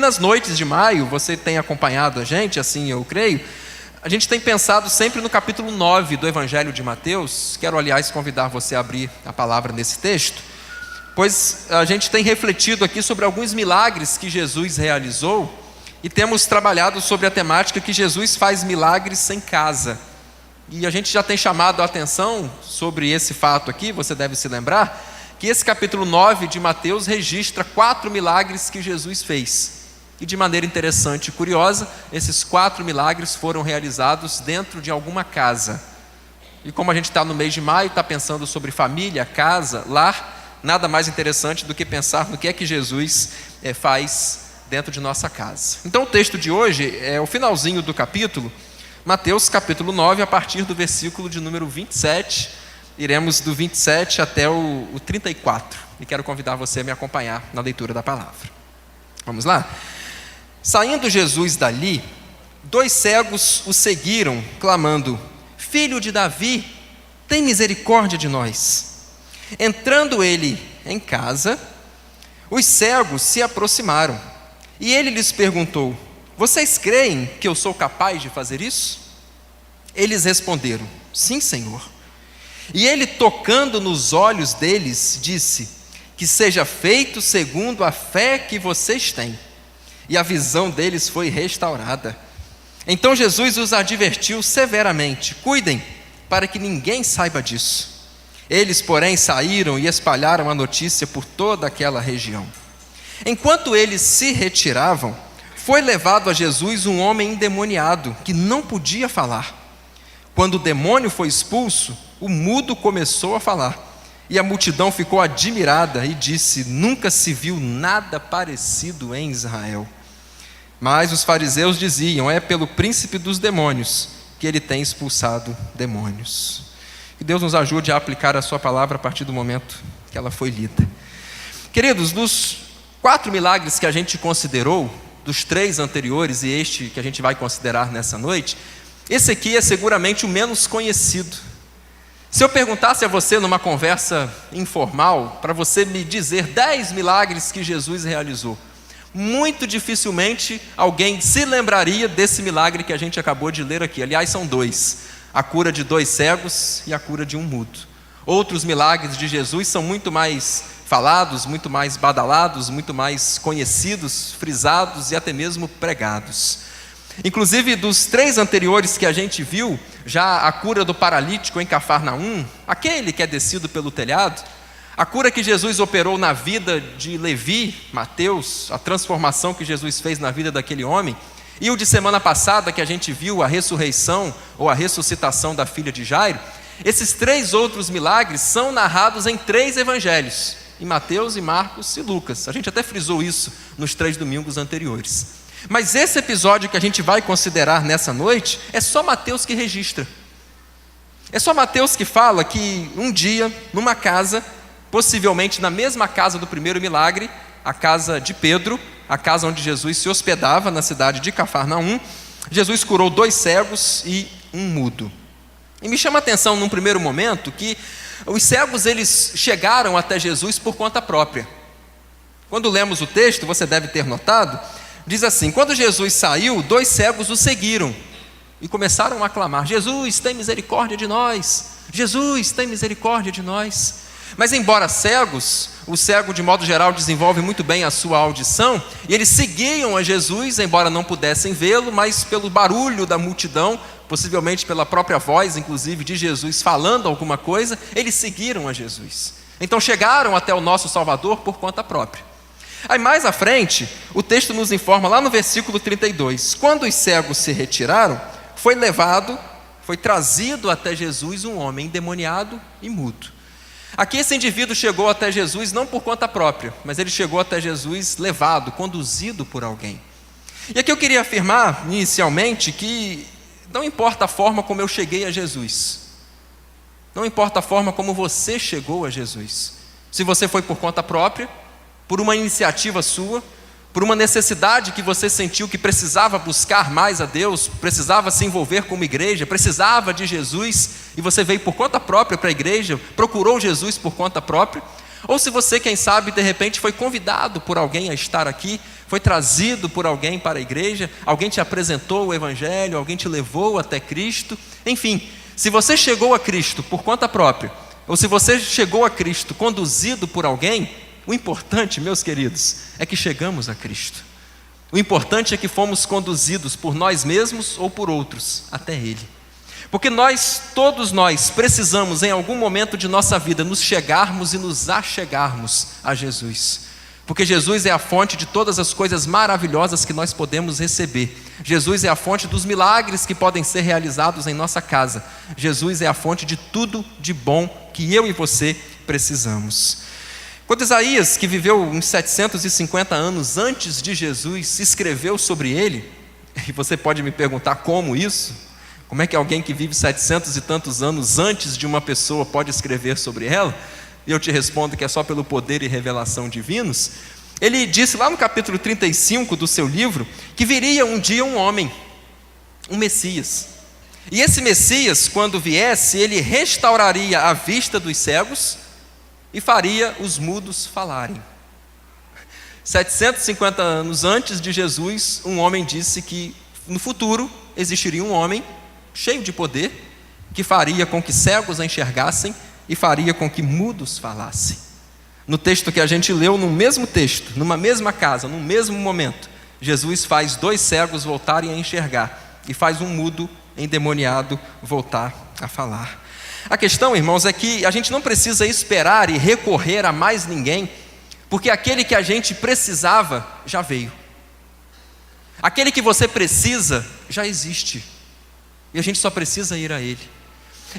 nas noites de maio, você tem acompanhado a gente, assim eu creio, a gente tem pensado sempre no capítulo 9 do Evangelho de Mateus. Quero, aliás, convidar você a abrir a palavra nesse texto, pois a gente tem refletido aqui sobre alguns milagres que Jesus realizou e temos trabalhado sobre a temática que Jesus faz milagres em casa. E a gente já tem chamado a atenção sobre esse fato aqui, você deve se lembrar, que esse capítulo 9 de Mateus registra 4 milagres que Jesus fez. E de maneira interessante e curiosa, esses 4 milagres foram realizados dentro de alguma casa. E como a gente está no mês de maio, está pensando sobre família, casa, lar, nada mais interessante do que pensar no que é que Jesus faz dentro de nossa casa. Então o texto de hoje é o finalzinho do capítulo, Mateus capítulo 9, a partir do versículo de número 27, iremos do 27 até o 34, e quero convidar você a me acompanhar na leitura da palavra. Vamos lá? Saindo Jesus dali, 2 cegos o seguiram, clamando: Filho de Davi, tem misericórdia de nós. Entrando ele em casa, os cegos se aproximaram, e ele lhes perguntou: Vocês creem que eu sou capaz de fazer isso? Eles responderam: Sim, Senhor. E ele, tocando nos olhos deles, disse: Que seja feito segundo a fé que vocês têm. E a visão deles foi restaurada. Então Jesus os advertiu severamente: Cuidem, para que ninguém saiba disso. Eles, porém, saíram e espalharam a notícia por toda aquela região. Enquanto eles se retiravam, foi levado a Jesus um homem endemoniado, que não podia falar. Quando o demônio foi expulso, o mudo começou a falar. E a multidão ficou admirada e disse: Nunca se viu nada parecido em Israel. Mas os fariseus diziam: É pelo príncipe dos demônios que ele tem expulsado demônios. Que Deus nos ajude a aplicar a sua palavra a partir do momento que ela foi lida. Queridos, dos 4 milagres que a gente considerou, dos 3 anteriores e este que a gente vai considerar nessa noite, esse aqui é seguramente o menos conhecido. Se eu perguntasse a você numa conversa informal, para você me dizer 10 milagres que Jesus realizou, muito dificilmente alguém se lembraria desse milagre que a gente acabou de ler aqui. Aliás, são 2, a cura de 2 cegos e a cura de um mudo. Outros milagres de Jesus são muito mais falados, muito mais badalados, muito mais conhecidos, frisados e até mesmo pregados. Inclusive, dos 3 anteriores que a gente viu, já a cura do paralítico em Cafarnaum, aquele que é descido pelo telhado, a cura que Jesus operou na vida de Levi, Mateus, a transformação que Jesus fez na vida daquele homem, e o de semana passada que a gente viu, a ressurreição ou a ressuscitação da filha de Jairo, esses 3 outros milagres são narrados em 3 evangelhos, em Mateus, em Marcos e Lucas. A gente até frisou isso nos 3 domingos anteriores. Mas esse episódio que a gente vai considerar nessa noite, é só Mateus que registra. É só Mateus que fala que um dia, numa casa, possivelmente na mesma casa do primeiro milagre, a casa de Pedro, a casa onde Jesus se hospedava na cidade de Cafarnaum, Jesus curou 2 cegos e um mudo. E me chama a atenção num primeiro momento que os cegos eles chegaram até Jesus por conta própria. Quando lemos o texto, você deve ter notado, diz assim: quando Jesus saiu, 2 cegos o seguiram e começaram a clamar: Jesus, tem misericórdia de nós! Jesus, tem misericórdia de nós! Mas embora cegos, o cego de modo geral desenvolve muito bem a sua audição, e eles seguiam a Jesus, embora não pudessem vê-lo, mas pelo barulho da multidão, possivelmente pela própria voz, inclusive, de Jesus falando alguma coisa, eles seguiram a Jesus. Então chegaram até o nosso Salvador por conta própria. Aí mais à frente, o texto nos informa lá no versículo 32, quando os cegos se retiraram, foi trazido até Jesus um homem endemoniado e mudo. Aqui esse indivíduo chegou até Jesus não por conta própria, mas ele chegou até Jesus levado, conduzido por alguém. E aqui eu queria afirmar inicialmente que não importa a forma como eu cheguei a Jesus, não importa a forma como você chegou a Jesus, se você foi por conta própria, por uma iniciativa sua, por uma necessidade que você sentiu que precisava buscar mais a Deus, precisava se envolver com uma igreja, precisava de Jesus, e você veio por conta própria para a igreja, procurou Jesus por conta própria, Ou se você, quem sabe, de repente foi convidado por alguém a estar aqui, foi trazido por alguém para a igreja, alguém te apresentou o Evangelho, alguém te levou até Cristo. Enfim, se você chegou a Cristo por conta própria, ou se você chegou a Cristo conduzido por alguém, o importante, meus queridos, é que chegamos a Cristo. O importante é que fomos conduzidos por nós mesmos ou por outros até Ele. Porque todos nós, precisamos em algum momento de nossa vida nos chegarmos e nos achegarmos a Jesus. Porque Jesus é a fonte de todas as coisas maravilhosas que nós podemos receber. Jesus é a fonte dos milagres que podem ser realizados em nossa casa. Jesus é a fonte de tudo de bom que eu e você precisamos. Quando Isaías, que viveu uns 750 anos antes de Jesus, escreveu sobre ele, e você pode me perguntar como isso? Como é que alguém que vive 700 e tantos anos antes de uma pessoa pode escrever sobre ela? E eu te respondo que é só pelo poder e revelação divinos. Ele disse lá no capítulo 35 do seu livro, que viria um dia um homem, um Messias. E esse Messias, quando viesse, ele restauraria a vista dos cegos e faria os mudos falarem. 750 anos antes de Jesus, um homem disse que no futuro existiria um homem cheio de poder, que faria com que cegos enxergassem e faria com que mudos falassem. No texto que a gente leu, no mesmo texto, numa mesma casa, no mesmo momento, Jesus faz 2 cegos voltarem a enxergar e faz um mudo endemoniado voltar a falar. A questão, irmãos, é que a gente não precisa esperar e recorrer a mais ninguém, porque aquele que a gente precisava já veio. Aquele que você precisa já existe. E a gente só precisa ir a Ele.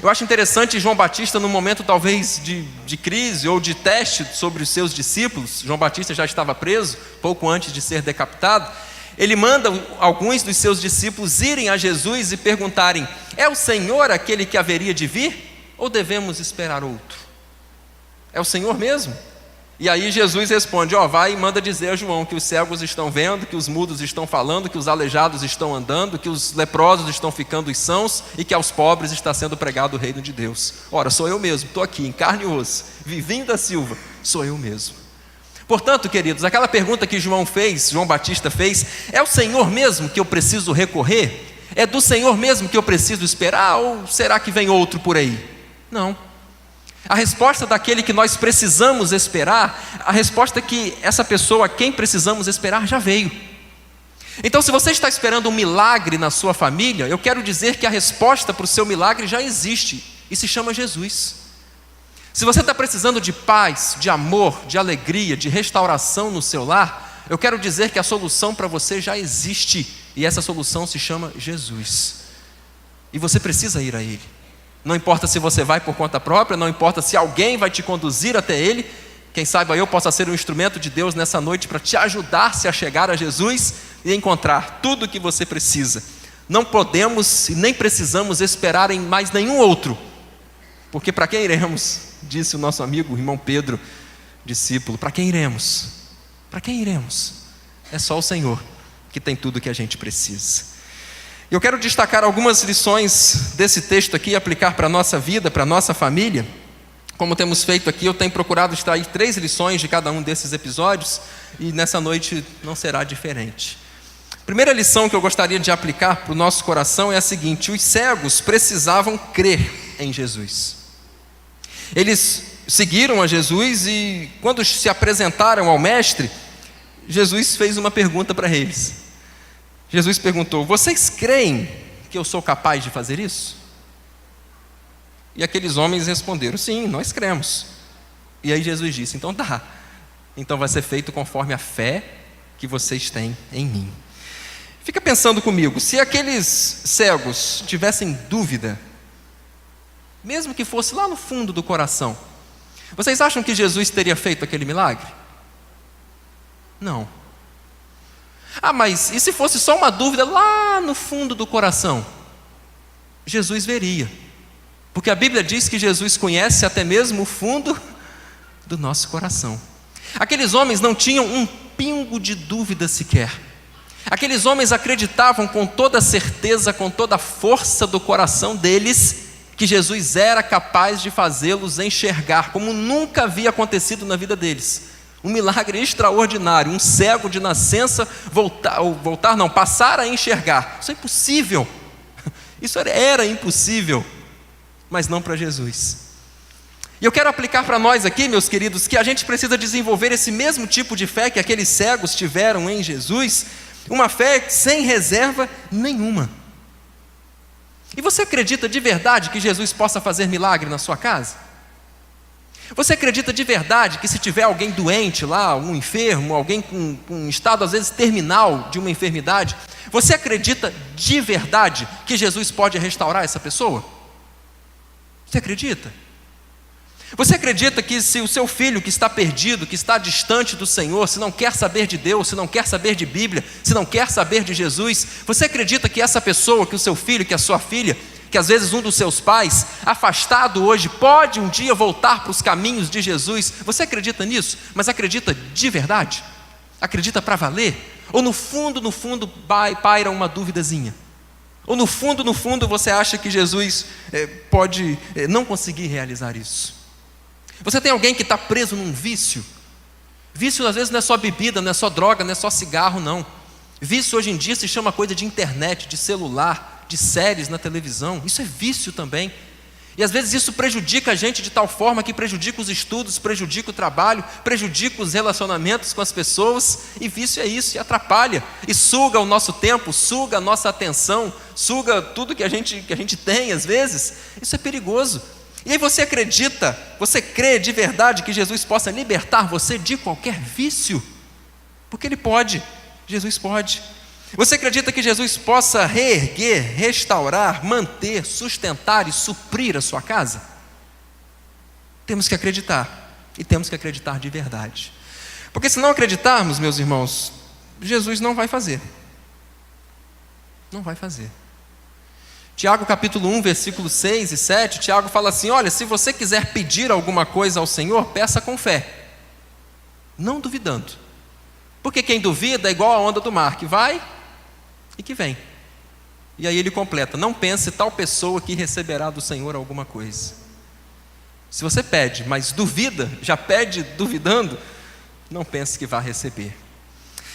Eu acho interessante João Batista, num momento talvez de crise ou de teste sobre os seus discípulos. João Batista já estava preso, pouco antes de ser decapitado. Ele manda alguns dos seus discípulos irem a Jesus e perguntarem: é o Senhor aquele que haveria de vir? Ou devemos esperar outro? É o Senhor mesmo? E aí Jesus responde: vai e manda dizer a João que os cegos estão vendo, que os mudos estão falando, que os aleijados estão andando, que os leprosos estão ficando sãos e que aos pobres está sendo pregado o reino de Deus. Ora, sou eu mesmo, estou aqui em carne e osso, Vivinho da Silva, sou eu mesmo. Portanto, queridos, aquela pergunta que João Batista fez: é o Senhor mesmo que eu preciso recorrer? É do Senhor mesmo que eu preciso esperar? Ou será que vem outro por aí? Não. A resposta daquele que nós precisamos esperar, a resposta é que essa pessoa a quem precisamos esperar já veio. Então, se você está esperando um milagre na sua família, eu quero dizer que a resposta para o seu milagre já existe e se chama Jesus. Se você está precisando de paz, de amor, de alegria, de restauração no seu lar, eu quero dizer que a solução para você já existe e essa solução se chama Jesus. E você precisa ir a Ele. Não importa se você vai por conta própria, não importa se alguém vai te conduzir até Ele. Quem sabe eu possa ser um instrumento de Deus nessa noite para te ajudar-se a chegar a Jesus e encontrar tudo o que você precisa. Não podemos e nem precisamos esperar em mais nenhum outro, porque para quem iremos? Disse o nosso amigo, o irmão Pedro, discípulo, para quem iremos? Para quem iremos? É só o Senhor que tem tudo o que a gente precisa. Eu quero destacar algumas lições desse texto aqui e aplicar para a nossa vida, para a nossa família. Como temos feito aqui, eu tenho procurado extrair 3 lições de cada um desses episódios e nessa noite não será diferente. A primeira lição que eu gostaria de aplicar para o nosso coração é a seguinte: os cegos precisavam crer em Jesus. Eles seguiram a Jesus e quando se apresentaram ao mestre, Jesus fez uma pergunta para eles. Jesus perguntou: vocês creem que eu sou capaz de fazer isso? E aqueles homens responderam: sim, nós cremos. E aí Jesus disse: então tá, então vai ser feito conforme a fé que vocês têm em mim. Fica pensando comigo, se aqueles cegos tivessem dúvida, mesmo que fosse lá no fundo do coração, vocês acham que Jesus teria feito aquele milagre? Não. Mas e se fosse só uma dúvida lá no fundo do coração? Jesus veria, porque a Bíblia diz que Jesus conhece até mesmo o fundo do nosso coração. Aqueles homens não tinham um pingo de dúvida sequer. Aqueles homens acreditavam com toda certeza, com toda a força do coração deles, que Jesus era capaz de fazê-los enxergar, como nunca havia acontecido na vida deles. Um milagre extraordinário, um cego de nascença passar a enxergar. Isso é impossível. Isso era impossível, mas não para Jesus. E eu quero aplicar para nós aqui, meus queridos, que a gente precisa desenvolver esse mesmo tipo de fé que aqueles cegos tiveram em Jesus, uma fé sem reserva nenhuma. E você acredita de verdade que Jesus possa fazer milagre na sua casa? Você acredita de verdade que se tiver alguém doente lá, um enfermo, alguém com um estado às vezes terminal de uma enfermidade, você acredita de verdade que Jesus pode restaurar essa pessoa? Você acredita? Você acredita que se o seu filho que está perdido, que está distante do Senhor, se não quer saber de Deus, se não quer saber de Bíblia, se não quer saber de Jesus, você acredita que essa pessoa, que o seu filho, que a sua filha, que às vezes um dos seus pais, afastado hoje, pode um dia voltar para os caminhos de Jesus? Você acredita nisso? Mas acredita de verdade? Acredita para valer? Ou no fundo paira uma duvidazinha? Ou no fundo você acha que Jesus pode não conseguir realizar isso? Você tem alguém que está preso num vício? Vício às vezes não é só bebida, não é só droga, não é só cigarro, não. Vício hoje em dia se chama coisa de internet, de celular, de séries na televisão. Isso é vício também. E às vezes isso prejudica a gente de tal forma que prejudica os estudos, prejudica o trabalho, prejudica os relacionamentos com as pessoas. E vício é isso, e atrapalha, e suga o nosso tempo, suga a nossa atenção, suga tudo que a gente tem às vezes. Isso é perigoso. E aí você acredita, você crê de verdade que Jesus possa libertar você de qualquer vício? Porque Ele pode, Jesus pode. Você acredita que Jesus possa reerguer, restaurar, manter, sustentar e suprir a sua casa? Temos que acreditar, e temos que acreditar de verdade. Porque se não acreditarmos, meus irmãos, Jesus não vai fazer. Não vai fazer. Tiago capítulo 1, versículos 6 e 7, Tiago fala assim: olha, se você quiser pedir alguma coisa ao Senhor, peça com fé, não duvidando. Porque quem duvida é igual a onda do mar, que vai e que vem. E aí ele completa: não pense tal pessoa que receberá do Senhor alguma coisa. Se você pede, mas duvida, já pede duvidando, não pense que vai receber.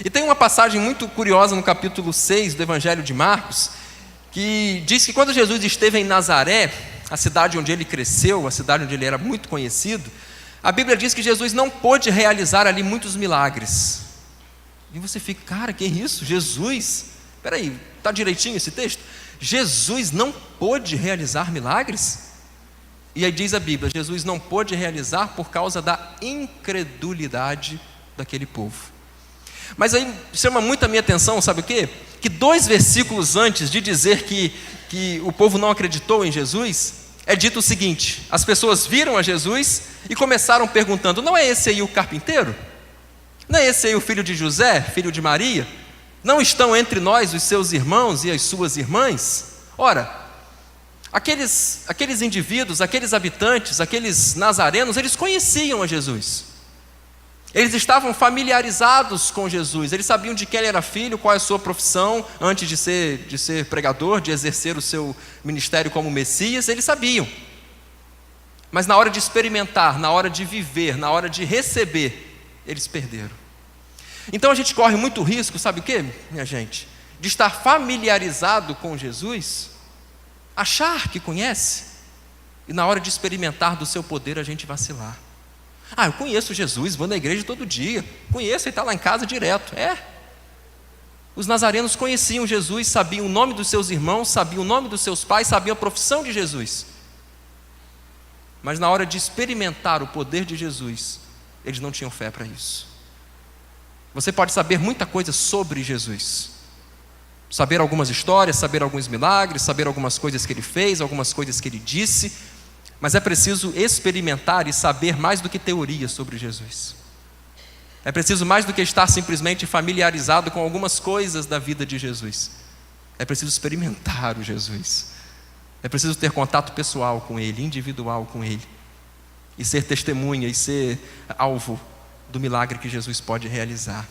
E tem uma passagem muito curiosa no capítulo 6 do Evangelho de Marcos, que diz que quando Jesus esteve em Nazaré, a cidade onde ele cresceu, a cidade onde ele era muito conhecido, a Bíblia diz que Jesus não pôde realizar ali muitos milagres. E você fica: cara, que isso? Jesus? Espera aí, está direitinho esse texto? Jesus não pôde realizar milagres? E aí diz a Bíblia: Jesus não pôde realizar por causa da incredulidade daquele povo. Mas aí chama muito a minha atenção, sabe o quê? Que 2 versículos antes de dizer que o povo não acreditou em Jesus, é dito o seguinte: as pessoas viram a Jesus e começaram perguntando: não é esse aí o carpinteiro? Não é esse aí o filho de José, filho de Maria? Não estão entre nós os seus irmãos e as suas irmãs? Ora, aqueles indivíduos, aqueles habitantes, aqueles nazarenos, eles conheciam a Jesus. Eles estavam familiarizados com Jesus, eles sabiam de quem ele era filho, qual é a sua profissão, antes de ser pregador, de exercer o seu ministério como Messias, eles sabiam. Mas na hora de experimentar, na hora de viver, na hora de receber, eles perderam. Então a gente corre muito risco, sabe o que, minha gente? De estar familiarizado com Jesus, achar que conhece, e na hora de experimentar do seu poder a gente vacilar. Ah, eu conheço Jesus, vou na igreja todo dia, conheço, ele está lá em casa direto. Os nazarenos conheciam Jesus, sabiam o nome dos seus irmãos, sabiam o nome dos seus pais, sabiam a profissão de Jesus. Mas na hora de experimentar o poder de Jesus, eles não tinham fé para isso. Você pode saber muita coisa sobre Jesus, saber algumas histórias, saber alguns milagres, saber algumas coisas que ele fez, algumas coisas que ele disse, mas é preciso experimentar e saber mais do que teoria sobre Jesus. É preciso mais do que estar simplesmente familiarizado com algumas coisas da vida de Jesus. É preciso experimentar o Jesus. É preciso ter contato pessoal com Ele, individual com Ele, e ser testemunha e ser alvo do milagre que Jesus pode realizar.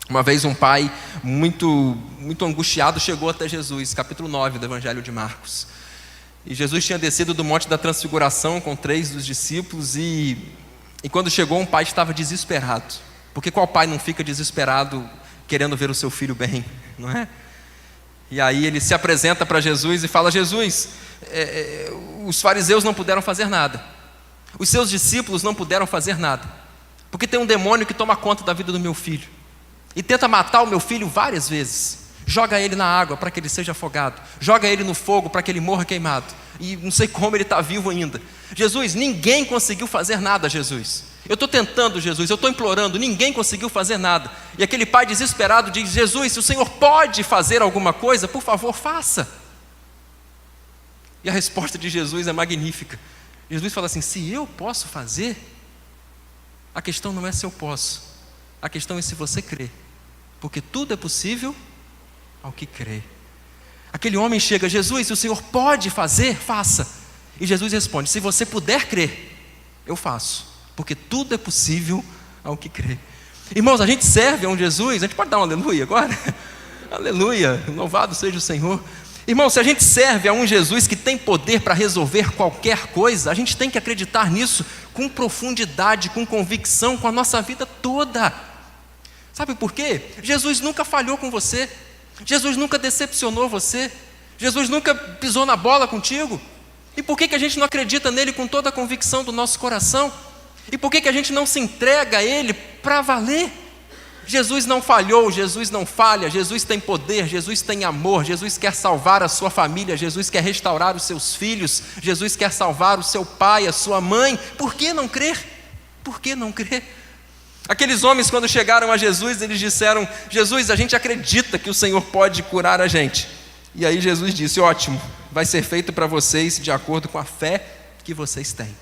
Uma vez um pai muito angustiado chegou até Jesus, capítulo 9 do Evangelho de Marcos. E Jesus tinha descido do Monte da Transfiguração com 3 dos discípulos e quando chegou, um pai estava desesperado. Porque qual pai não fica desesperado querendo ver o seu filho bem, não é? E aí ele se apresenta para Jesus e fala: Jesus, os fariseus não puderam fazer nada, os seus discípulos não puderam fazer nada, porque tem um demônio que toma conta da vida do meu filho e tenta matar o meu filho várias vezes. Joga ele na água para que ele seja afogado, joga ele no fogo para que ele morra queimado, e não sei como ele está vivo ainda. Jesus, ninguém conseguiu fazer nada, Jesus. Eu estou tentando, Jesus, eu estou implorando, ninguém conseguiu fazer nada. E aquele pai desesperado diz: Jesus, se o Senhor pode fazer alguma coisa, por favor, faça. E a resposta de Jesus é magnífica. Jesus fala assim: se eu posso fazer, a questão não é se eu posso, a questão é se você crê, porque tudo é possível ao que crê. Aquele homem chega: Jesus, se o Senhor pode fazer, faça. E Jesus responde: se você puder crer, eu faço, porque tudo é possível ao que crê. Irmãos, a gente serve a um Jesus, a gente pode dar um aleluia agora? Aleluia, louvado seja o Senhor. Irmãos, se a gente serve a um Jesus que tem poder para resolver qualquer coisa, a gente tem que acreditar nisso com profundidade, com convicção, com a nossa vida toda. Sabe por quê? Jesus nunca falhou com você, Jesus nunca decepcionou você, Jesus nunca pisou na bola contigo. E por que a gente não acredita nele com toda a convicção do nosso coração? E por que a gente não se entrega a ele para valer? Jesus não falhou, Jesus não falha, Jesus tem poder, Jesus tem amor, Jesus quer salvar a sua família, Jesus quer restaurar os seus filhos, Jesus quer salvar o seu pai, a sua mãe. Por que não crer? Por que não crer? Aqueles homens, quando chegaram a Jesus, eles disseram: Jesus, a gente acredita que o Senhor pode curar a gente. E aí Jesus disse: ótimo, vai ser feito para vocês de acordo com a fé que vocês têm.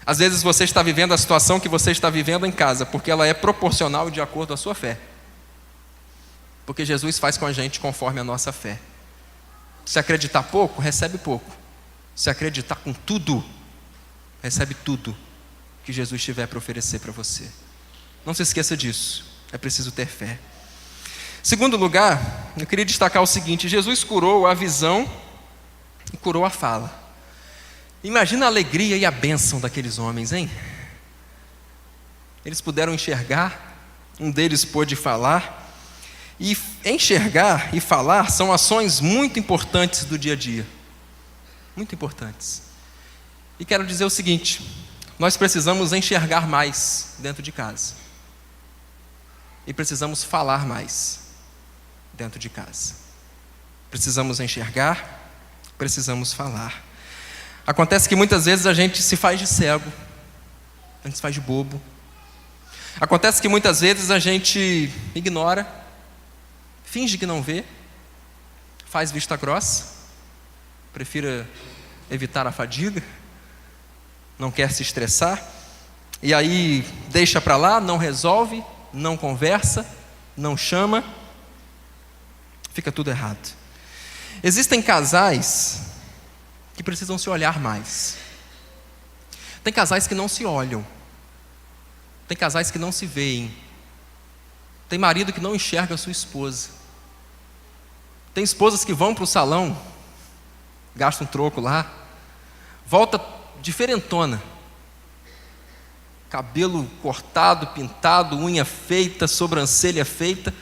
Às vezes você está vivendo a situação que você está vivendo em casa, porque ela é proporcional de acordo à sua fé. Porque Jesus faz com a gente conforme a nossa fé. Se acreditar pouco, recebe pouco. Se acreditar com tudo, recebe tudo que Jesus tiver para oferecer para você. Não se esqueça disso, é preciso ter fé. Segundo lugar, eu queria destacar o seguinte: Jesus curou a visão e curou a fala. Imagina a alegria e a bênção daqueles homens, hein? Eles puderam enxergar, um deles pôde falar. E enxergar e falar são ações muito importantes do dia a dia. Muito importantes. E quero dizer o seguinte: nós precisamos enxergar mais dentro de casa. E precisamos falar mais dentro de casa. Precisamos enxergar, precisamos falar. Acontece que muitas vezes a gente se faz de cego, a gente se faz de bobo. Acontece que muitas vezes a gente ignora, finge que não vê, faz vista grossa, prefira evitar a fadiga, não quer se estressar, e aí deixa para lá, não resolve, não conversa, não chama, fica tudo errado. Existem casais que precisam se olhar mais. Tem casais que não se olham. Tem casais que não se veem. Tem marido que não enxerga a sua esposa. Tem esposas que vão para o salão, gastam um troco lá, volta diferentona, cabelo cortado, pintado, unha feita, sobrancelha feita.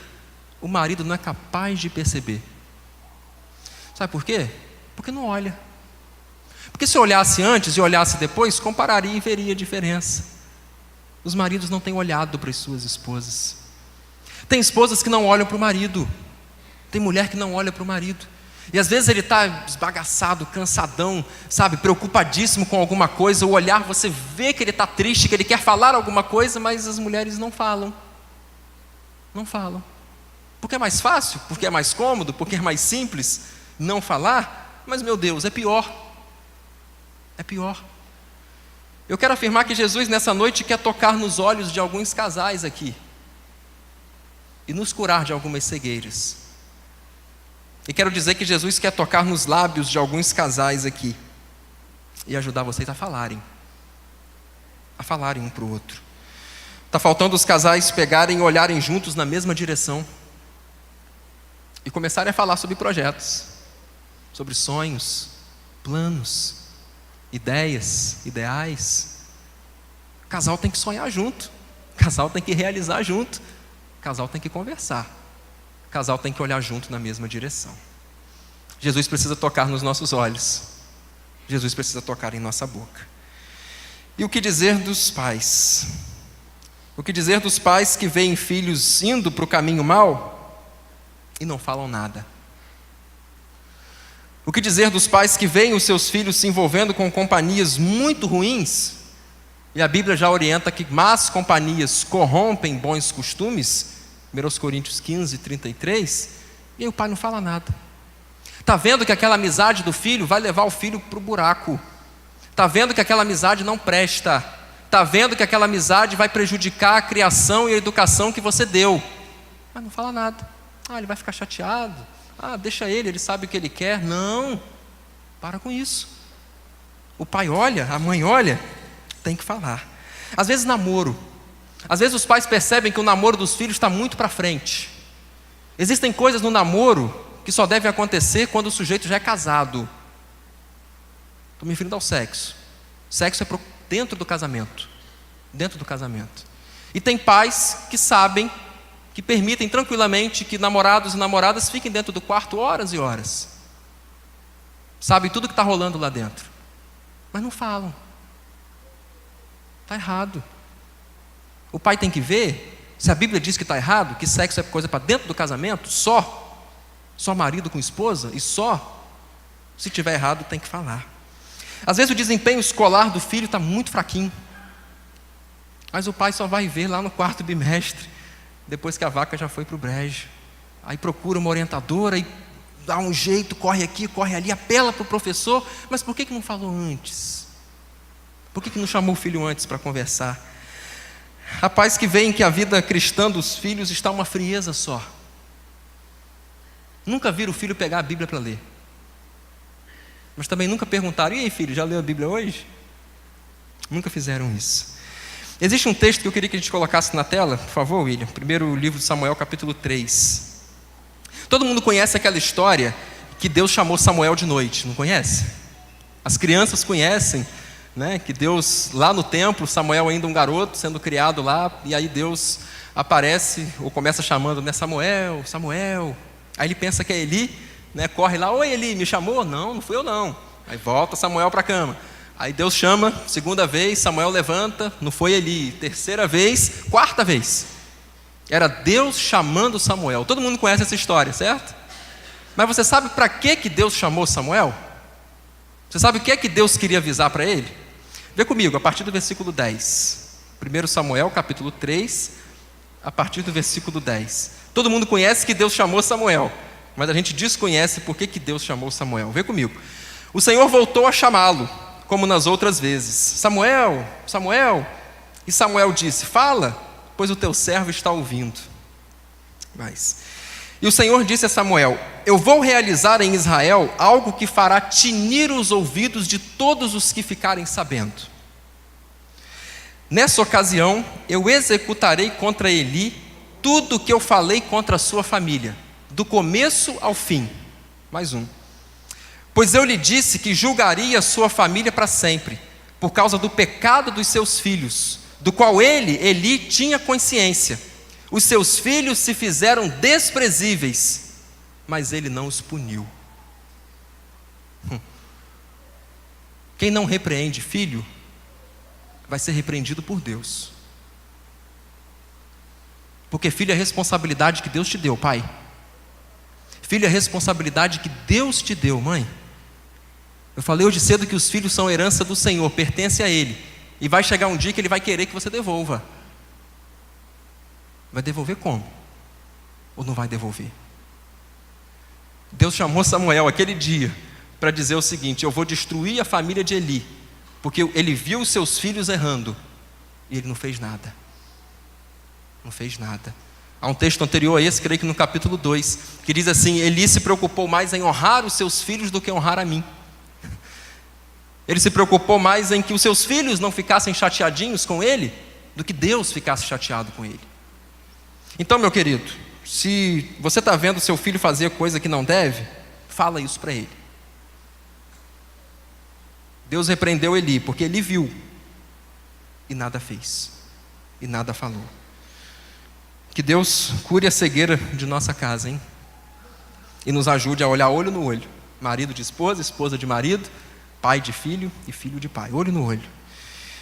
O marido não é capaz de perceber. Sabe por quê? Porque não olha. Porque se olhasse antes e olhasse depois, compararia e veria a diferença. Os maridos não têm olhado para as suas esposas. Tem esposas que não olham para o marido. Tem mulher que não olha para o marido. E às vezes ele está esbagaçado, cansadão, sabe, preocupadíssimo com alguma coisa. O olhar, você vê que ele está triste, que ele quer falar alguma coisa, mas as mulheres não falam. Não falam. Porque é mais fácil, porque é mais cômodo, porque é mais simples não falar. Mas meu Deus, é pior. É pior. Eu quero afirmar que Jesus nessa noite quer tocar nos olhos de alguns casais aqui e nos curar de algumas cegueiras. E quero dizer que Jesus quer tocar nos lábios de alguns casais aqui e ajudar vocês a falarem um para o outro. Está faltando os casais pegarem e olharem juntos na mesma direção e começarem a falar sobre projetos, sobre sonhos, planos, ideias, ideais. O casal tem que sonhar junto, o casal tem que realizar junto, o casal tem que conversar, o casal tem que olhar junto na mesma direção. Jesus precisa tocar nos nossos olhos, Jesus precisa tocar em nossa boca. E o que dizer dos pais? O que dizer dos pais que veem filhos indo para o caminho mau e não falam nada? O que dizer dos pais que veem os seus filhos se envolvendo com companhias muito ruins? E a Bíblia já orienta que más companhias corrompem bons costumes, 1 Coríntios 15, 33, e aí o pai não fala nada. Está vendo que aquela amizade do filho vai levar o filho para o buraco. Está vendo que aquela amizade não presta. Está vendo que aquela amizade vai prejudicar a criação e a educação que você deu. Mas não fala nada. Ele vai ficar chateado. Deixa ele sabe o que ele quer. Não, para com isso. O pai olha, a mãe olha, tem que falar. Às vezes namoro. Às vezes os pais percebem que o namoro dos filhos está muito para frente. Existem coisas no namoro que só devem acontecer quando o sujeito já é casado. Estou me referindo ao sexo. Sexo é dentro do casamento. Dentro do casamento. E tem pais que sabem, que permitem tranquilamente que namorados e namoradas fiquem dentro do quarto horas e horas. Sabem tudo que está rolando lá dentro. Mas não falam. Está errado. O pai tem que ver, se a Bíblia diz que está errado, que sexo é coisa para dentro do casamento, só marido com esposa, e só, se tiver errado, tem que falar. Às vezes o desempenho escolar do filho está muito fraquinho, mas o pai só vai ver lá no quarto bimestre, depois que a vaca já foi para o brejo. Aí procura uma orientadora e dá um jeito, corre aqui, corre ali, apela para o professor. Mas por que não falou antes? Por que não chamou o filho antes para conversar? Há pais que veem que a vida cristã dos filhos está uma frieza só. Nunca viram o filho pegar a Bíblia para ler. Mas também nunca perguntaram: e aí, filho, já leu a Bíblia hoje? Nunca fizeram isso. Existe um texto que eu queria que a gente colocasse na tela, por favor, William. Primeiro livro de Samuel, capítulo 3. Todo mundo conhece aquela história que Deus chamou Samuel de noite, não conhece? As crianças conhecem, né? Que Deus, lá no templo, Samuel ainda um garoto, sendo criado lá, e aí Deus aparece, ou começa chamando, né? Samuel, Samuel. Aí ele pensa que é Eli, né? Corre lá: oi, Eli, me chamou? Não fui eu não. Aí volta Samuel para a cama. Aí Deus chama, segunda vez, Samuel levanta, não foi Eli. Terceira vez, quarta vez. Era Deus chamando Samuel. Todo mundo conhece essa história, certo? Mas você sabe para que Deus chamou Samuel? Você sabe o que é que Deus queria avisar para ele? Vê comigo, a partir do versículo 10. 1 Samuel, capítulo 3, a partir do versículo 10. Todo mundo conhece que Deus chamou Samuel, mas a gente desconhece por que Deus chamou Samuel. Vê comigo. O Senhor voltou a chamá-lo, como nas outras vezes: Samuel, Samuel. E Samuel disse: fala, pois o teu servo está ouvindo. E o Senhor disse a Samuel: eu vou realizar em Israel algo que fará tinir os ouvidos de todos os que ficarem sabendo. Nessa ocasião, eu executarei contra Eli tudo o que eu falei contra a sua família, do começo ao fim. Mais um. Pois eu lhe disse que julgaria a sua família para sempre, por causa do pecado dos seus filhos, do qual Eli, tinha consciência. Os seus filhos se fizeram desprezíveis, mas ele não os puniu. Quem não repreende filho, vai ser repreendido por Deus. Porque filho é responsabilidade que Deus te deu, pai. Filho é responsabilidade que Deus te deu, mãe. Eu falei hoje cedo que os filhos são herança do Senhor, pertence a Ele. E vai chegar um dia que Ele vai querer que você devolva. Vai devolver como? Ou não vai devolver? Deus chamou Samuel aquele dia para dizer o seguinte: eu vou destruir a família de Eli, porque ele viu os seus filhos errando, e ele não fez nada. Não fez nada. Há um texto anterior a esse, creio que no capítulo 2, que diz assim: Eli se preocupou mais em honrar os seus filhos do que honrar a mim. Ele se preocupou mais em que os seus filhos não ficassem chateadinhos com ele, do que Deus ficasse chateado com ele. Então, meu querido, se você está vendo seu filho fazer coisa que não deve, fala isso para ele. Deus repreendeu Eli, porque Eli viu e nada fez, e nada falou. Que Deus cure a cegueira de nossa casa, hein? E nos ajude a olhar olho no olho. Marido de esposa, esposa de marido, pai de filho e filho de pai. Olho no olho.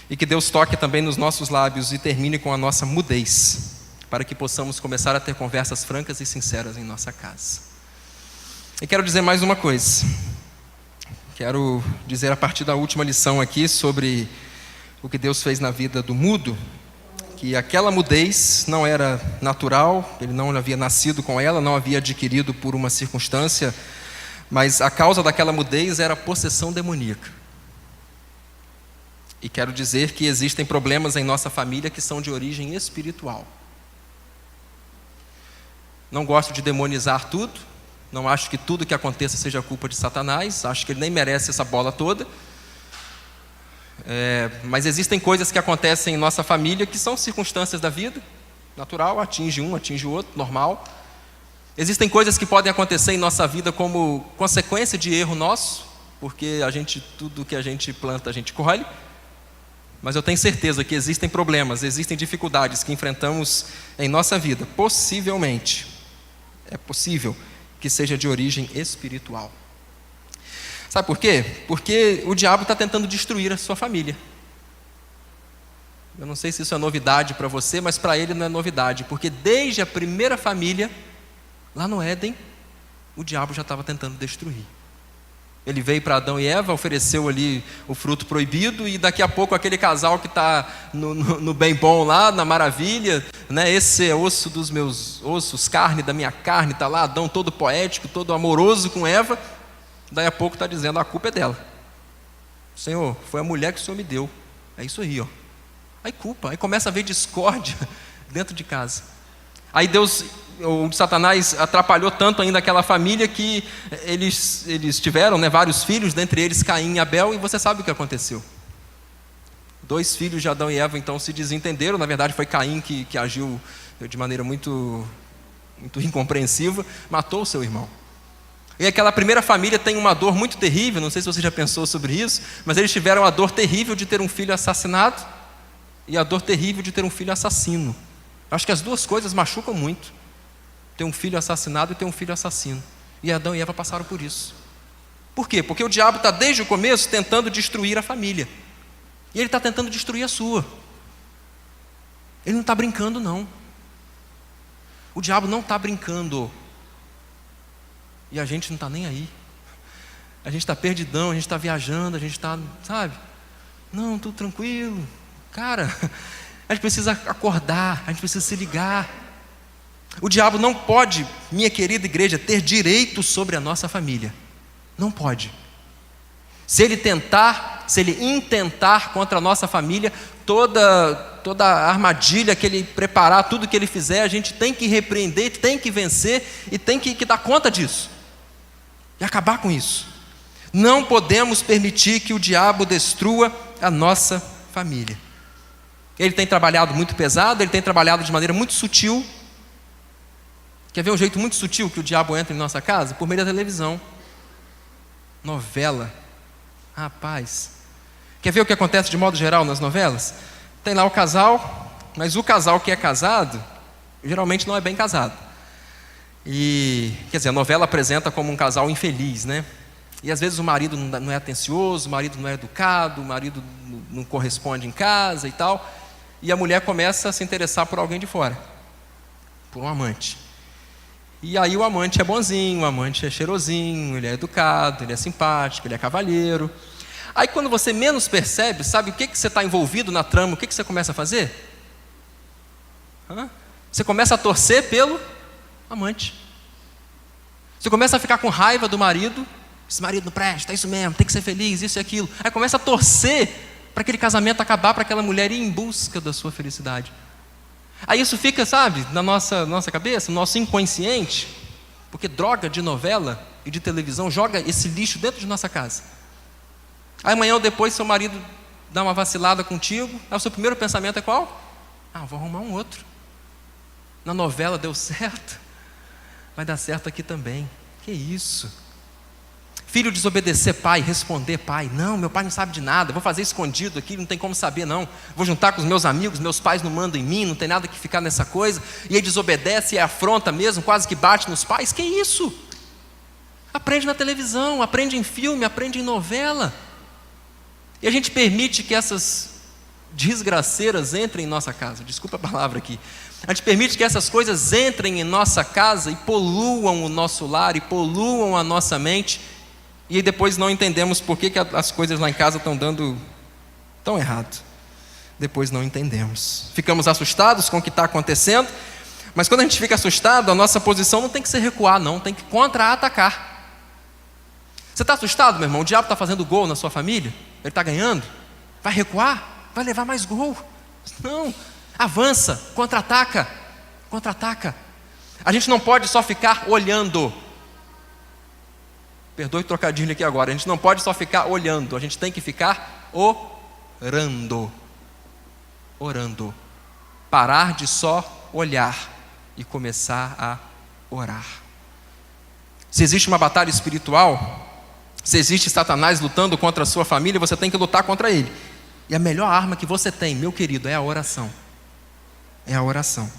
E que Deus toque também nos nossos lábios e termine com a nossa mudez, para que possamos começar a ter conversas francas e sinceras em nossa casa. E quero dizer mais uma coisa. Quero dizer a partir da última lição aqui sobre o que Deus fez na vida do mudo, que aquela mudez não era natural, ele não havia nascido com ela, não havia adquirido por uma circunstância, mas a causa daquela mudez era a possessão demoníaca. E quero dizer que existem problemas em nossa família que são de origem espiritual. Não gosto de demonizar tudo, não acho que tudo que aconteça seja culpa de Satanás, acho que ele nem merece essa bola toda. Mas existem coisas que acontecem em nossa família que são circunstâncias da vida, natural, atinge um, atinge o outro, normal. Existem coisas que podem acontecer em nossa vida como consequência de erro nosso, porque tudo que a gente planta a gente colhe. Mas eu tenho certeza que existem problemas, existem dificuldades que enfrentamos em nossa vida. Possivelmente, é possível que seja de origem espiritual. Sabe por quê? Porque o diabo está tentando destruir a sua família. Eu não sei se isso é novidade para você, mas para ele não é novidade, porque desde a primeira família, lá no Éden, o diabo já estava tentando destruir. Ele veio para Adão e Eva, ofereceu ali o fruto proibido, e daqui a pouco aquele casal que está no bem bom lá, na maravilha, né? Esse é osso dos meus ossos, carne da minha carne, está lá Adão todo poético, todo amoroso com Eva. Daí a pouco está dizendo, a culpa é dela. Senhor, foi a mulher que o Senhor me deu. É isso aí, ó. Aí culpa, aí começa a haver discórdia dentro de casa. Aí o Satanás atrapalhou tanto ainda aquela família que eles tiveram, né, vários filhos, dentre eles Caim e Abel, e você sabe o que aconteceu. 2 filhos de Adão e Eva então se desentenderam. Na verdade foi Caim que agiu de maneira muito incompreensiva, matou o seu irmão. E aquela primeira família tem uma dor muito terrível, não sei se você já pensou sobre isso, mas eles tiveram a dor terrível de ter um filho assassinado e a dor terrível de ter um filho assassino. Acho que as duas coisas machucam muito. Ter um filho assassinado e ter um filho assassino. E Adão e Eva passaram por isso. Por quê? Porque o diabo está desde o começo tentando destruir a família. E ele está tentando destruir a sua. Ele não está brincando, não. O diabo não está brincando. E a gente não está nem aí. A gente está perdidão, a gente está viajando, a gente está, sabe? Não, tudo tranquilo. Cara, a gente precisa acordar, a gente precisa se ligar. O diabo não pode, minha querida igreja, ter direito sobre a nossa família. Não pode. Se ele intentar contra a nossa família, toda a armadilha que ele preparar, tudo que ele fizer, a gente tem que repreender, tem que vencer e tem que dar conta disso. E acabar com isso. Não podemos permitir que o diabo destrua a nossa família. Ele tem trabalhado muito pesado, ele tem trabalhado de maneira muito sutil. Quer ver um jeito muito sutil que o diabo entra em nossa casa? Por meio da televisão. Novela. Rapaz. Quer ver o que acontece de modo geral nas novelas? Tem lá o casal, mas o casal que é casado, geralmente não é bem casado. E, quer dizer, a novela apresenta como um casal infeliz, né? E às vezes o marido não é atencioso, o marido não é educado, o marido não corresponde em casa e tal. E a mulher começa a se interessar por alguém de fora, por um amante. E aí o amante é bonzinho, o amante é cheirosinho, ele é educado, ele é simpático, ele é cavalheiro. Aí quando você menos percebe, sabe o que você está envolvido na trama, o que você começa a fazer? Você começa a torcer pelo amante. Você começa a ficar com raiva do marido. Esse marido não presta, é isso mesmo, tem que ser feliz, isso e aquilo. Aí começa a torcer para aquele casamento acabar, para aquela mulher ir em busca da sua felicidade. Aí isso fica, sabe, na nossa cabeça, no nosso inconsciente, porque droga de novela e de televisão joga esse lixo dentro de nossa casa. Aí amanhã ou depois seu marido dá uma vacilada contigo, aí o seu primeiro pensamento é qual? Vou arrumar um outro. Na novela deu certo, vai dar certo aqui também. Que isso? Filho desobedecer pai, responder pai: não, meu pai não sabe de nada, vou fazer escondido aqui, não tem como saber não. Vou juntar com os meus amigos, meus pais não mandam em mim, não tem nada que ficar nessa coisa. E aí desobedece e afronta mesmo, quase que bate nos pais. Que isso? Aprende na televisão, aprende em filme, aprende em novela. E a gente permite que essas desgraceiras entrem em nossa casa. Desculpa a palavra aqui. A gente permite que essas coisas entrem em nossa casa e poluam o nosso lar, e poluam a nossa mente. E aí depois não entendemos por que as coisas lá em casa estão dando tão errado. Depois não entendemos. Ficamos assustados com o que está acontecendo. Mas quando a gente fica assustado, a nossa posição não tem que ser recuar, não. Tem que contra-atacar. Você está assustado, meu irmão? O diabo está fazendo gol na sua família? Ele está ganhando? Vai recuar? Vai levar mais gol? Não. Avança, contra-ataca. Contra-ataca. A gente não pode só ficar olhando. Perdoe o trocadilho aqui agora. A gente não pode só ficar olhando. A gente tem que ficar orando. Orando. Parar de só olhar e começar a orar. Se existe uma batalha espiritual, se existe Satanás lutando contra a sua família, você tem que lutar contra ele. E a melhor arma que você tem, meu querido, é a oração. É a oração.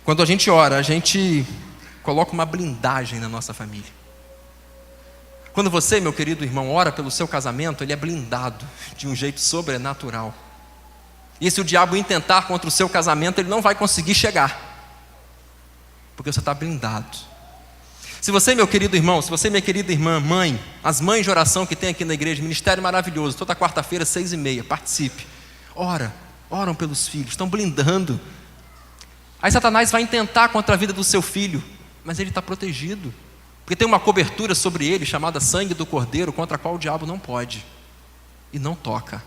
Quando a gente ora, a gente coloca uma blindagem na nossa família. Quando você, meu querido irmão, ora pelo seu casamento, ele é blindado de um jeito sobrenatural. E se o diabo intentar contra o seu casamento, ele não vai conseguir chegar, porque você está blindado. Se você, meu querido irmão, se você, minha querida irmã, mãe, as mães de oração que tem aqui na igreja, ministério maravilhoso, toda quarta-feira, 6h30, participe. Oram pelos filhos, estão blindando. Aí Satanás vai intentar contra a vida do seu filho, mas ele está protegido, porque tem uma cobertura sobre ele, chamada sangue do Cordeiro, contra a qual o diabo não pode, e não toca,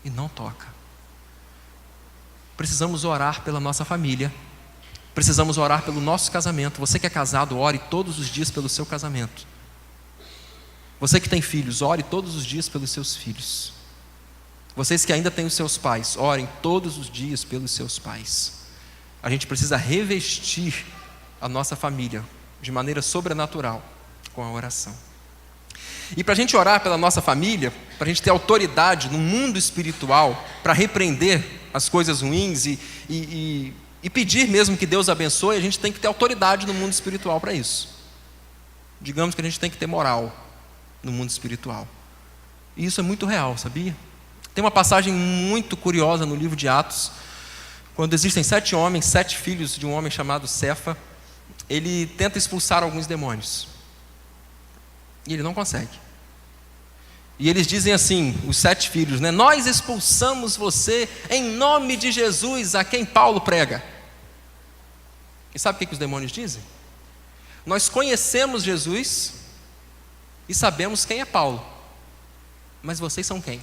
e não toca. Precisamos orar pela nossa família, precisamos orar pelo nosso casamento. Você que é casado, ore todos os dias pelo seu casamento. Você que tem filhos, ore todos os dias pelos seus filhos. Vocês que ainda têm os seus pais, orem todos os dias pelos seus pais. A gente precisa revestir a nossa família de maneira sobrenatural com a oração. E para a gente orar pela nossa família, para a gente ter autoridade no mundo espiritual, para repreender as coisas ruins e pedir mesmo que Deus abençoe, a gente tem que ter autoridade no mundo espiritual para isso. Digamos que a gente tem que ter moral no mundo espiritual. E isso é muito real, sabia? Tem uma passagem muito curiosa no livro de Atos, quando existem 7 homens, 7 filhos de um homem chamado Cefa. Ele tenta expulsar alguns demônios e ele não consegue. E eles dizem assim, os 7 filhos, né? Nós expulsamos você em nome de Jesus, a quem Paulo prega. E sabe o que os demônios dizem? Nós conhecemos Jesus e sabemos quem é Paulo, mas vocês são quem?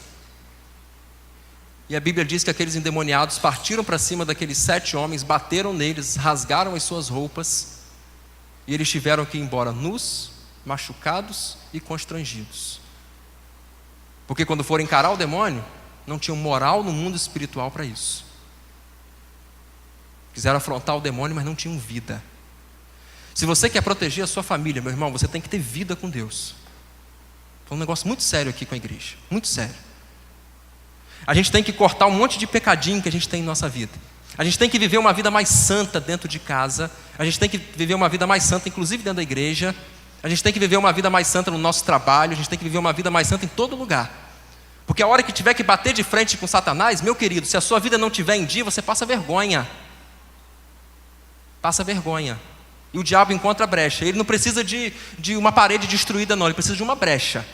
E a Bíblia diz que aqueles endemoniados partiram para cima daqueles 7 homens, bateram neles, rasgaram as suas roupas, e eles tiveram que ir embora nus, machucados e constrangidos. Porque quando foram encarar o demônio, não tinham moral no mundo espiritual para isso. Quiseram afrontar o demônio, mas não tinham vida. Se você quer proteger a sua família, meu irmão, você tem que ter vida com Deus. É um negócio muito sério aqui com a igreja, muito sério. A gente tem que cortar um monte de pecadinho que a gente tem em nossa vida. A gente tem que viver uma vida mais santa dentro de casa. A gente tem que viver uma vida mais santa, inclusive dentro da igreja. A gente tem que viver uma vida mais santa no nosso trabalho. A gente tem que viver uma vida mais santa em todo lugar. Porque a hora que tiver que bater de frente com Satanás, meu querido, se a sua vida não estiver em dia, você passa vergonha. Passa vergonha. E o diabo encontra a brecha. Ele não precisa de uma parede destruída, não. Ele precisa de uma brecha.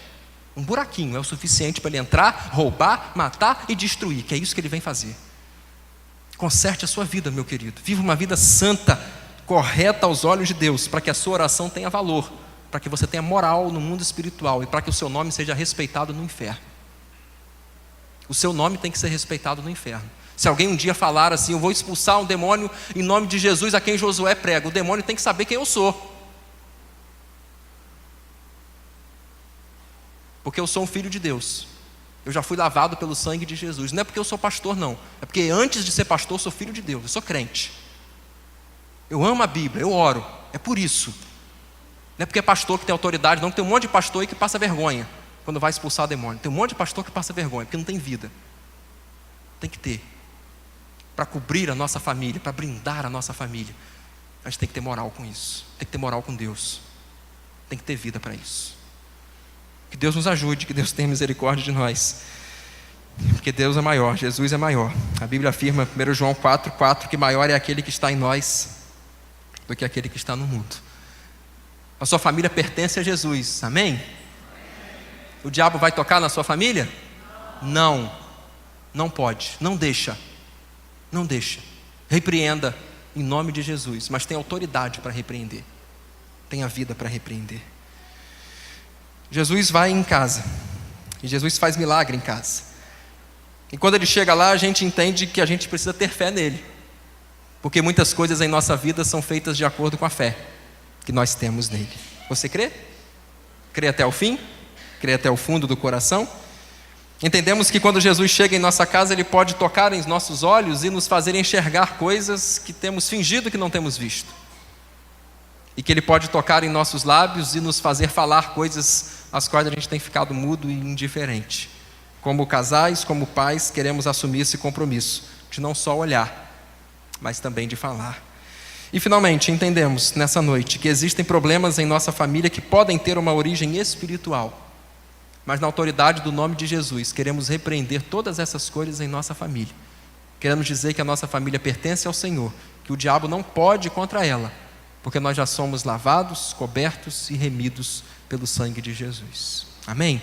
Um buraquinho é o suficiente para ele entrar, roubar, matar e destruir. Que é isso que ele vem fazer. Conserte a sua vida, meu querido. Viva uma vida santa, correta aos olhos de Deus, para que a sua oração tenha valor, para que você tenha moral no mundo espiritual e para que o seu nome seja respeitado no inferno. O seu nome tem que ser respeitado no inferno. Se alguém um dia falar assim, eu vou expulsar um demônio em nome de Jesus a quem Josué prega, o demônio tem que saber quem eu sou. Porque eu sou um filho de Deus. Eu já fui lavado pelo sangue de Jesus. Não é porque eu sou pastor, não. É porque antes de ser pastor, eu sou filho de Deus. Eu sou crente. Eu amo a Bíblia, eu oro. É por isso. Não é porque é pastor que tem autoridade, não, que tem um monte de pastor aí que passa vergonha quando vai expulsar o demônio. Tem um monte de pastor que passa vergonha, porque não tem vida. Tem que ter. Para cobrir a nossa família, para brindar a nossa família. A gente tem que ter moral com isso. Tem que ter moral com Deus. Tem que ter vida para isso. Que Deus nos ajude, que Deus tenha misericórdia de nós. Porque Deus é maior, Jesus é maior. A Bíblia afirma, 1 João 4,4, que maior é aquele que está em nós do que aquele que está no mundo. A sua família pertence a Jesus, amém? O diabo vai tocar na sua família? Não, não pode, não deixa. Não deixa. Repreenda em nome de Jesus, mas tem autoridade para repreender. Tem a vida para repreender. Jesus vai em casa, e Jesus faz milagre em casa. E quando ele chega lá, a gente entende que a gente precisa ter fé nele, porque muitas coisas em nossa vida são feitas de acordo com a fé que nós temos nele. Você crê? Crê até o fim? Crê até o fundo do coração? Entendemos que quando Jesus chega em nossa casa, ele pode tocar em nossos olhos e nos fazer enxergar coisas que temos fingido que não temos visto. E que ele pode tocar em nossos lábios e nos fazer falar coisas às quais a gente tem ficado mudo e indiferente. Como casais, como pais, queremos assumir esse compromisso de não só olhar, mas também de falar. E finalmente entendemos nessa noite que existem problemas em nossa família que podem ter uma origem espiritual, mas na autoridade do nome de Jesus queremos repreender todas essas coisas em nossa família. Queremos dizer que a nossa família pertence ao Senhor, que o diabo não pode ir contra ela, porque nós já somos lavados, cobertos e remidos pelo sangue de Jesus. Amém?